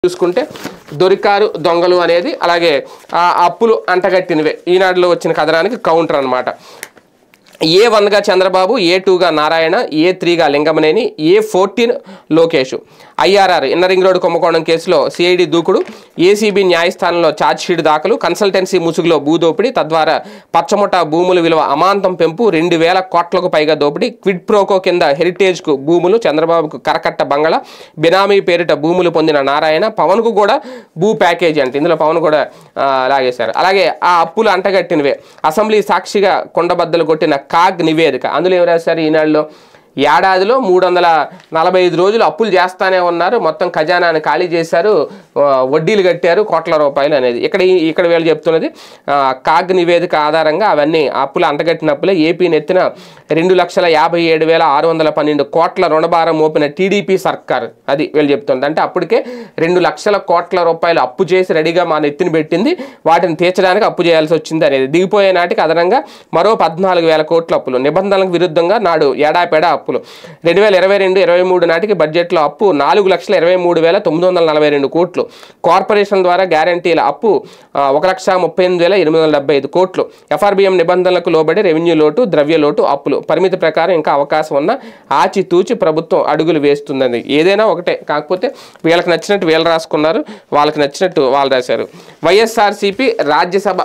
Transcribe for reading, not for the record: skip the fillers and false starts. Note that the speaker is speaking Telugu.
చూసుకుంటే దొరికారు దొంగలు అనేది అలాగే అప్పులు అంటగట్టినవే ఈనాడులో వచ్చిన కథనానికి కౌంటర్ అన్నమాట. A1గా చంద్రబాబు, A2గా నారాయణ, A3గా Lingamaneni, A14 Lokesh. IRR inner ring road కుంభకోణం కేసులో సిఐడి దూకుడు, ఏసీబీ న్యాయస్థానంలో ఛార్జ్షీట్ దాఖలు, కన్సల్టెన్సీ ముసుగులో భూదోపిడీ, తద్వారా పచ్చముఠా భూముల విలువ అమాంతం పెంపు, 2000 కోట్లకు పైగా దోపిడీ, క్విడ్ ప్రోకో కింద హెరిటేజ్కు భూములు, చంద్రబాబుకు కరకట్ట బంగళ, బినామీ పేరిట భూములు పొందిన నారాయణ, పవన్కు కూడా భూ ప్యాకేజీ అంటే ఇందులో పవన్ కూడా లాగేశారు. అలాగే ఆ అప్పులు అంటగట్టినవే అసెంబ్లీ సాక్షిగా కొండబద్దలు కొట్టిన కాగ్ నివేదిక. అందులో ఏం రాశారు ఈనాడులో? ఏడాదిలో 345 రోజులు అప్పులు చేస్తానే ఉన్నారు, మొత్తం ఖజానాన్ని ఖాళీ చేశారు, వడ్డీలు కట్టారు కోట్ల రూపాయలు అనేది ఇక్కడ వీళ్ళు చెప్తున్నది. కాగ్ నివేదిక ఆధారంగా అవన్నీ అప్పులు అంటగట్టినప్పులే ఏపీ నెత్తిన 2,57,612 కోట్ల రుణభారం మోపిన టీడీపీ సర్కార్. అది వీళ్ళు చెప్తుంది. అంటే అప్పటికే 2 లక్షల కోట్ల రూపాయలు అప్పు చేసి రెడీగా మా నెత్తిని పెట్టింది, వాటిని తీర్చడానికి అప్పు చేయాల్సి వచ్చింది అనేది. దిగిపోయే నాటికి అదనంగా మరో 14,000 కోట్ల అప్పులు, నిబంధనలకు విరుద్ధంగా నాడు ఏడాపెడా అప్పులు. 2022-23 నాటికి బడ్జెట్లో అప్పు 4,23,942 కోట్లు. కార్పొరేషన్ ద్వారా గ్యారంటీల అప్పు 1,38,875 కోట్లు. ఎఫ్ఆర్బిఎం నిబంధనలకు లోబడి రెవెన్యూ లోటు, ద్రవ్య లోటు, అప్పులు పరిమితి ప్రకారం ఇంకా అవకాశం ఉన్న ఆచితూచి ప్రభుత్వం అడుగులు వేస్తుందని. ఏదైనా ఒకటే, కాకపోతే వీళ్ళకి నచ్చినట్టు వీళ్ళు రాసుకున్నారు, వాళ్ళకి నచ్చినట్టు వాళ్ళు రాశారు. వైఎస్ఆర్సీపీ రాజ్యసభ